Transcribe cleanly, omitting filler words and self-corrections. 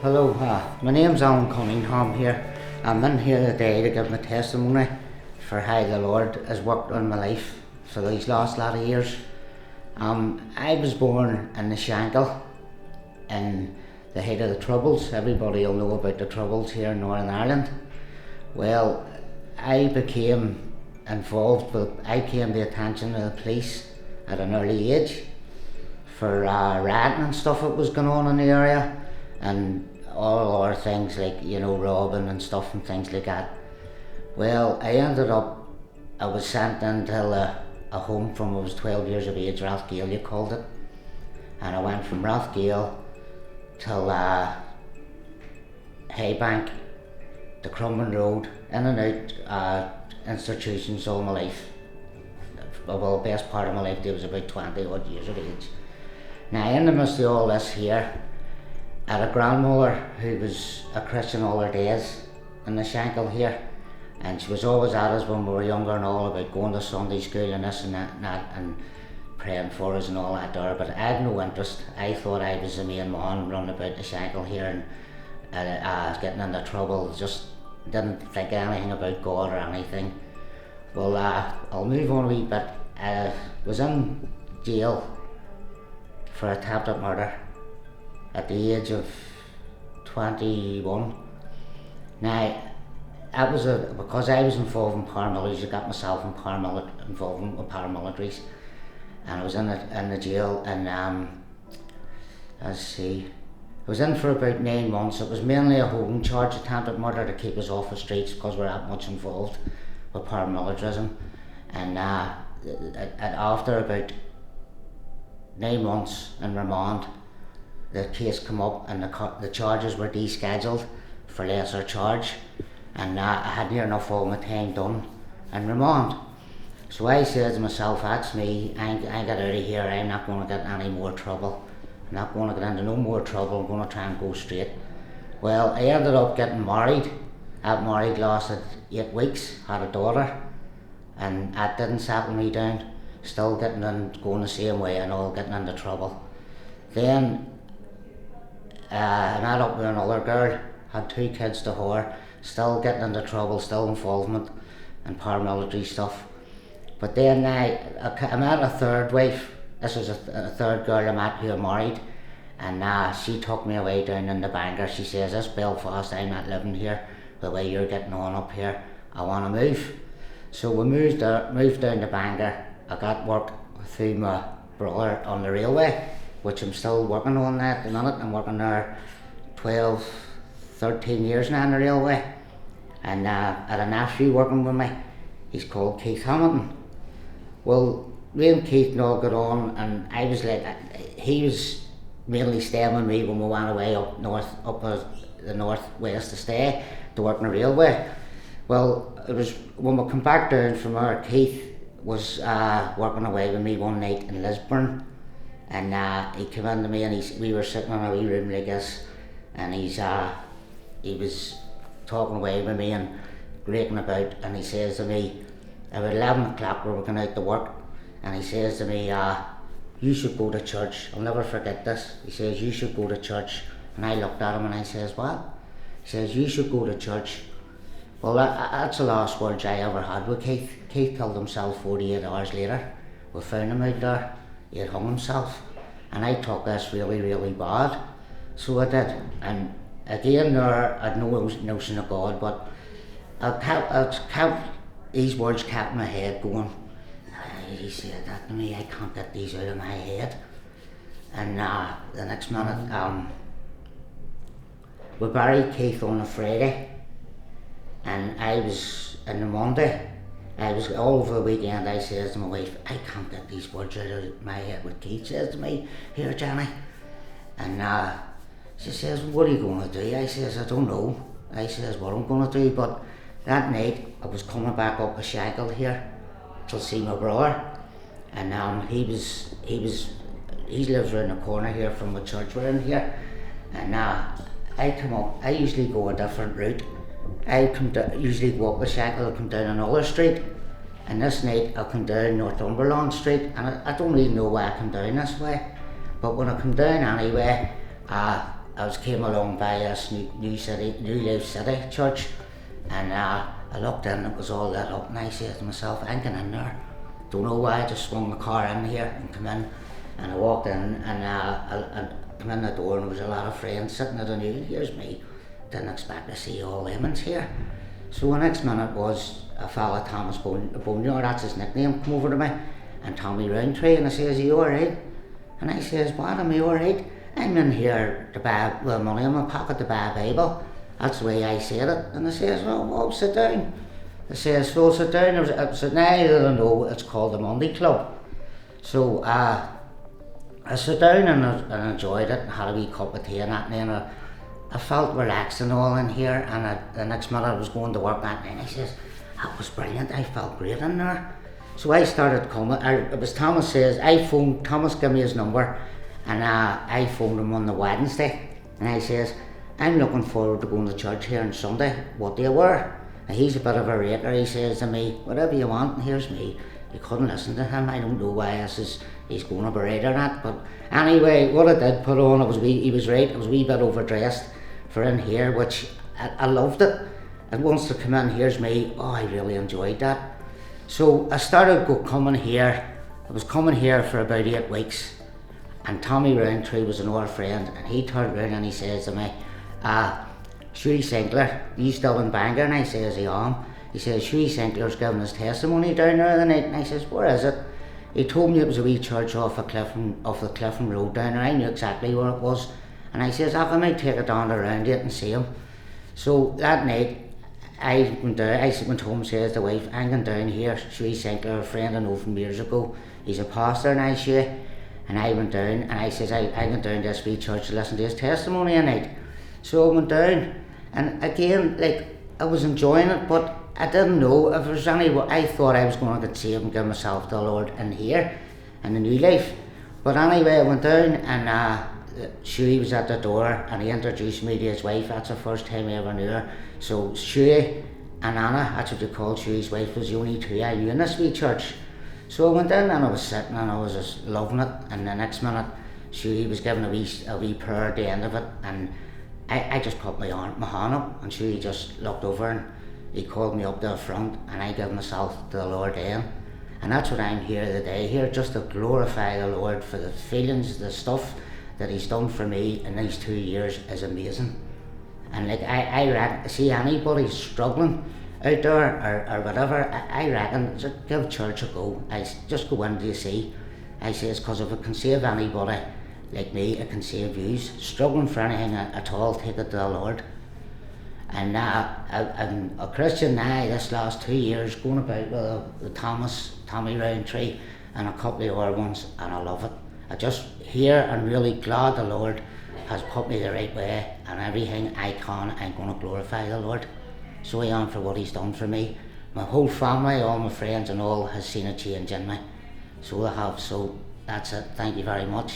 Hello, my name's Cunningham here. I'm in here today to give my testimony for how the Lord has worked on my life for these last lot of years. I was born in the Shankill in the height of the Troubles. Everybody will know about the Troubles here in Northern Ireland. Well, I became involved I came to the attention of the police at an early age for rioting and stuff that was going on in the area, and all other things like, robbing and stuff and things like that. Well, I was sent into a home from I was 12 years of age, Allyo you called it. And I went from Allyo till Haybank, to Crumlin Road, in and out institutions all my life. Well, the best part of my life, there was about 20 odd years of age. Now, in the midst of all this here, I had a grandmother who was a Christian all her days in the Shankill here, and she was always at us when we were younger and all about going to Sunday school and this and that and praying for us and all that there, but I had no interest. I thought I was the main man running about the Shankill here and getting into trouble, just didn't think anything about God or anything. Well, I'll move on a wee bit. I was in jail for attempted murder at the age of 21. Now, that was because I was involved in paramilitaries. I got myself involved with paramilitaries, and I was in the jail, and let's see, I was in for about 9 months. It was mainly a holding charge, attempted murder, to keep us off the streets because we're that much involved with paramilitarism. And after about 9 months in remand, the case came up and the charges were descheduled for lesser charge, and I had near enough all my time done in remand. So I said to myself, that's me, I get out of here, I'm not going to get any more trouble. I'm not going to get into no more trouble, I'm going to try and go straight. Well, I ended up getting married. That married lasted 8 weeks, had a daughter, and that didn't settle me down. Still getting in, going the same way and all, getting into trouble. Then I met up with another girl, had 2 kids to her, still getting into trouble, still involvement in paramilitary stuff. But then I met a third wife. This was a third girl I met who I married, and she took me away down in the Bangor. She says, this Belfast, I'm not living here the way you're getting on up here, I want to move. So we moved down to Bangor. I got work through my brother on the railway, which I'm still working on at the minute. I'm working there 12, 13 years now on the railway. And I had a nephew working with me. He's called Keith Hamilton. Well, me and Keith and all got on, and I was like, he was mainly staying with me when we went away up the northwest to stay to work on the railway. Well, it was when we come back down from there, Keith was working away with me one night in Lisburn, and he came in to me, and we were sitting in a wee room like this, and he was talking away with me and raking about, and he says to me, about 11 o'clock we were going out to work, and he says to me, you should go to church. I'll never forget this. He says, you should go to church. And I looked at him and I says, what? He says, you should go to church. Well, that's the last words I ever had with Keith. Keith killed himself 48 hours later. We found him out there. He had hung himself. And I took this really, really bad. So I did. And again, there I had no notion of God, but these words kept my head going. He said that to me, I can't get these out of my head. And the next minute, we buried Keith on a Friday, and I was in the Monday. I was all over the weekend. I says to my wife, I can't get these words out of my head. What Keith says to me, here, Johnny. And she says, what are you going to do? I says, I don't know. I says, what I'm going to do. But that night, I was coming back up a Shankill here to see my brother, and he lives around the corner here from the church we're in here, and I come up. I usually go a different route. Usually go up the Shankill, I come down another street, and this night I come down Northumberland Street, and I don't really know why I come down this way, but when I come down anyway, I was came along by this New Life City church, and I looked in, it was all lit up, and I said to myself, I'm getting in there. Don't know why, I just swung the car in here and come in, and I walked in, and I come in the door, and there was a lot of friends sitting at the new. Here's me, didn't expect to see all them here. So the next minute was a fella, Thomas Boneyard, that's his nickname, come over to me, and Tommy Roundtree, and I says, are you alright? And I says, what, am I alright? I'm in here to buy the money in my pocket to buy a Bible. That's the way I said it. And I says, well, sit down. I says, well, sit down. I said, now I don't know, it's called the Monday Club. So I sat down and enjoyed it, and had a wee cup of tea and that, and then I felt relaxed and all in here, and the next minute I was going to work that night, and I says, that was brilliant, I felt great in there. So I started coming, it was Thomas says, Thomas gave me his number, and I phoned him on the Wednesday, and I says, I'm looking forward to going to church here on Sunday, what do you wear? And he's a bit of a raker, he says to me, whatever you want, and here's me. You couldn't listen to him, I don't know why he's going to be right or not, but anyway, what I did put on, he was right, it was a wee bit overdressed for in here, which I loved it. And once to come in, here's me, I really enjoyed that. So I started coming here, I was coming here for about 8 weeks, and Tommy Roundtree was an old friend, and he turned around and he says to me, Shuey Sinclair, you still in Bangor? And I says, I am. He says, Shuey Sinclair's giving his testimony down there the night, and I says, where is it? He told me it was a wee church off the Clifton Road down there. I knew exactly where it was, and I says, I might take it down around it and see him. So that night, I went home, says the wife, I'm going down here, Shuey Sinclair, a friend I know from years ago, he's a pastor in Allyo, and I went down, and I says, I went down to this wee church to listen to his testimony at night. So I went down, and again, like, I was enjoying it, but I didn't know if there was I thought I was going to get saved and give myself to the Lord in here, in the New Life. But anyway, I went down, and Shuey was at the door, and he introduced me to his wife. That's the first time I ever knew her. So Shuey and Anna, that's what they called Shuey's wife, was the only two I knew in this wee church. So I went in, and I was sitting, and I was just loving it, and the next minute Shuey was giving a wee prayer at the end of it, and I just put my hand up, and Shuey just looked over, and he called me up to the front, and I gave myself to the Lord then. And that's what I'm here today, here just to glorify the Lord for the feelings, the stuff that he's done for me in these 2 years is amazing. And like I reckon, see anybody struggling out there or whatever, I reckon just give church a go. I just go in to see. I says, because if it can save anybody like me, it can save you. Struggling for anything at all, take it to the Lord. And I'm a Christian now this last 2 years, going about with Tommy Roundtree and a couple of other ones, and I love it. I just here and really glad the Lord has put me the right way, and everything I can, I'm going to glorify the Lord. So I am for what he's done for me. My whole family, all my friends and all has seen a change in me. So they have, so that's it. Thank you very much.